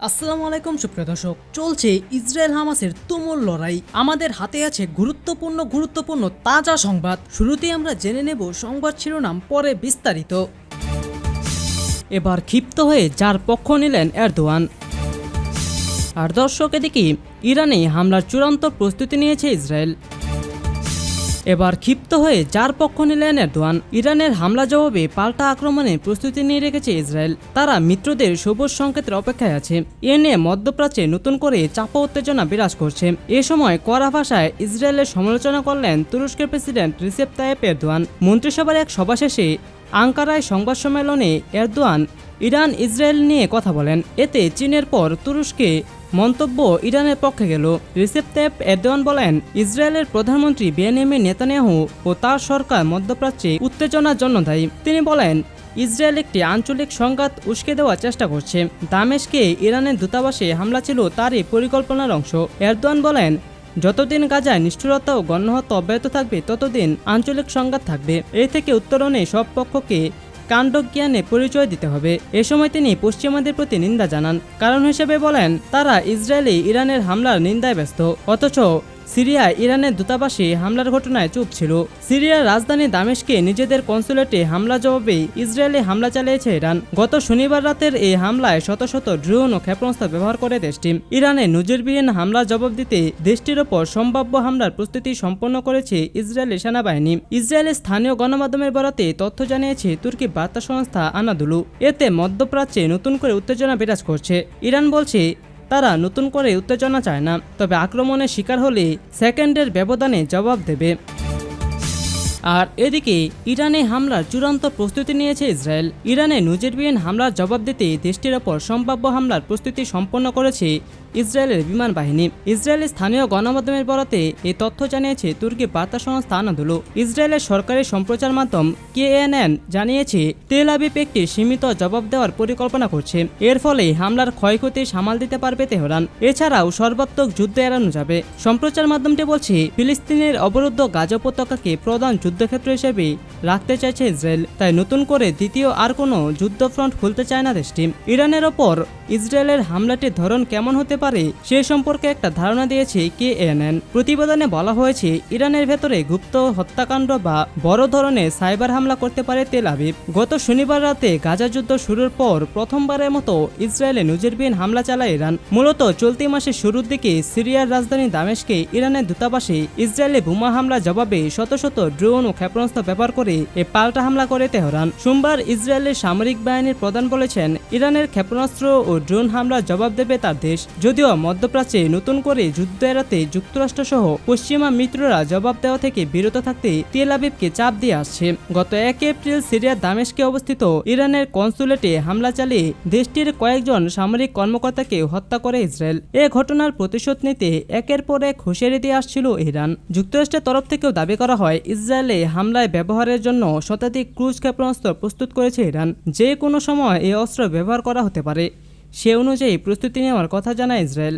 আসসালামু আলাইকুম সুপ্রিয় দর্শক, চলছে ইসরায়েল হামাসের তুমুল লড়াই। আমাদের হাতে আছে গুরুত্বপূর্ণ তাজা সংবাদ। শুরুতেই আমরা জেনে নেব সংবাদ শিরোনাম, পরে বিস্তারিত। এবার ক্ষিপ্ত হয়ে যার পক্ষ নিলেন এরদোয়ান। আর দর্শক, এদিকে ইরানে হামলার চূড়ান্ত প্রস্তুতি নিয়েছে ইসরায়েল। এবার ক্ষিপ্ত হয়ে যার পক্ষ নিলেন এরদোয়ান। ইরানের হামলা জবাবে পাল্টা আক্রমণে প্রস্তুতি নিয়ে রেখেছে ইসরায়েল। তারা মিত্রদের সবুজ সংকেতের অপেক্ষায় আছে। এ নিয়ে মধ্যপ্রাচ্যে নতুন করে চাপা উত্তেজনা বিরাজ করছে। এ সময় কড়া ভাষায় ইসরায়েলের সমালোচনা করলেন তুরস্কের প্রেসিডেন্ট রিসেপ তাইয়েপ এরদোয়ান। মন্ত্রিসভার এক সভা শেষে আঙ্কারায় সংবাদ সম্মেলনে এরদোয়ান ইরান ইসরায়েল নিয়ে কথা বলেন। এতে চীনের পর তুরস্কে মন্তব্য ইরানের পক্ষে গেল। রিসেপ তাইয়েপ এরদোয়ান বলেন, ইসরায়েলের প্রধানমন্ত্রী বেনিয়ামিন নেতানিয়াহু ও তার সরকার মধ্যপ্রাচ্যে উত্তেজনার জন্য দায়ী। তিনি বলেন, ইসরায়েল একটি আঞ্চলিক সংঘাত উস্কে দেওয়ার চেষ্টা করছে। দামেস্কে ইরানের দূতাবাসে হামলা ছিল তারই পরিকল্পনার অংশ। এরদোয়ান বলেন, যতদিন গাজায় নিষ্ঠুরতা ও গণহত্যা অব্যাহত থাকবে ততদিন আঞ্চলিক সংঘাত থাকবে। এই থেকে উত্তরণে সব পক্ষকে কাণ্ডজ্ঞানে পরিচয় দিতে হবে। এ সময় তিনি পশ্চিমাদের প্রতি নিন্দা জানান। কারণ হিসেবে বলেন, তারা ইসরায়েলি ইরানের হামলার নিন্দায় ব্যস্ত, অথচ সিরিয়ায় ইরানের দূতাবাসে হামলার ঘটনায় চুপ ছিল। সিরিয়ার রাজধানী দামেস্কে নিজেদের কনসুলেটে হামলা জবাবে ইসরায়েলে হামলা চালিয়েছে ইরান। গত শনিবার রাতের এই হামলায় শত শত ড্রোন ও ক্ষেপণাস্ত্র ব্যবহার করে দেশটি। ইরানে নজিরবিহীন হামলার জবাব দিতে দেশটির ওপর সম্ভাব্য হামলার প্রস্তুতি সম্পন্ন করেছে ইসরায়েলি সেনাবাহিনী। ইসরায়েলের স্থানীয় গণমাধ্যমের বরাতে তথ্য জানিয়েছে তুর্কি বার্তা সংস্থা আনাদুলু। এতে মধ্যপ্রাচ্যে নতুন করে উত্তেজনা বিরাজ করছে। ইরান বলছে, তারা নতুন করে উত্তেজনা চায় না, তবে আক্রমণের শিকার হলে সেকেন্ডের ব্যবধানে জবাব দেবে। আর এদিকে ইরানে হামলার চূড়ান্ত প্রস্তুতি নিয়েছে ইসরায়েল। ইরানে নজিরবিহীন হামলার জবাব দিতে দেশটির ওপর সম্ভাব্য হামলার প্রস্তুতি সম্পন্ন করেছে ইসরায়েলের বিমান বাহিনী। ইসরায়েলের স্থানীয় গণমাধ্যমের বরাতে এই তথ্য জানিয়েছে তুর্কি বার্তা সংস্থা আনাদুলু। ইসরায়েলের সরকারি সম্প্রচার মাধ্যম কেএনএন জানিয়েছে, তেল আবিব একটি সীমিত জবাব দেওয়ার পরিকল্পনা করছে। এর ফলে হামলার ক্ষয়ক্ষতি সামাল দিতে পারবে তেহরান। এছাড়াও সর্বাত্মক যুদ্ধ এড়ানো যাবে। সম্প্রচার মাধ্যমটি বলছে, ফিলিস্তিনের অবরুদ্ধ গাজা উপত্যকাকে প্রধান যুদ্ধক্ষেত্র হিসেবে রাখতে চাইছে ইসরায়েল। তাই নতুন করে দ্বিতীয় আর কোনো যুদ্ধফ্রন্ট খুলতে চায় না দেশটি। ইরানের ওপর ইসরায়েলের হামলাটির ধরন কেমন হতে পারে সে সম্পর্কে একটা ধারণা দিয়েছে কেএনএন। প্রতিবেদনে বলা হয়েছে, ইরানের ভেতরে গুপ্ত হত্যাকাণ্ড বা বড় ধরনের সাইবার হামলা করতে পারে তেল আবিব। গত শনিবার রাতে গাজা যুদ্ধ শুরুর পর প্রথমবারের মতো ইসরায়েলে নজিরবিহীন হামলা চালায় ইরান। মূলত চলতি মাসের শুরুর দিকে সিরিয়ার রাজধানী দামেস্কে ইরানের দূতাবাসে ইসরায়েলে বোমা হামলা জবাবে শত শত ড্রোন ও ক্ষেপণাস্ত্র ব্যবহার করে এ পাল্টা হামলা করে তেহরান। সোমবার ইসরায়েলের সামরিক বাহিনীর প্রধান বলেছেন, ইরানের ক্ষেপণাস্ত্র ও ড্রোন হামলার জবাব দেবে তার দেশ। যদিও মধ্যপ্রাচ্যে নতুন করে যুদ্ধ এড়াতে যুক্তরাষ্ট্র সহ পশ্চিমা মিত্ররা জবাব দেওয়া থেকে বিরত থাকতে তেল আবিবকে চাপ দিয়ে আসছে। গত 1 এপ্রিল সিরিয়ার দামেস্কে অবস্থিত ইরানের কনসুলেটে হামলা চালিয়ে দেশটির কয়েকজন সামরিক কর্মকর্তাকে হত্যা করে ইসরায়েল। এ ঘটনার প্রতিশোধ নিতে একের পর এক হুঁশিয়ারি দিয়ে আসছিল ইরান। যুক্তরাষ্ট্রের তরফ থেকেও দাবি করা হয়, ইসরায়েলে হামলায় ব্যবহারের জন্য শতাধিক ক্রুজ ক্ষেপণাস্ত্র প্রস্তুত করেছে ইরান। যে কোনো সময় এই অস্ত্র ব্যবহার করা হতে পারে, সে অনুযায়ী প্রস্তুতি নেওয়ার কথা জানায় ইসরায়েল।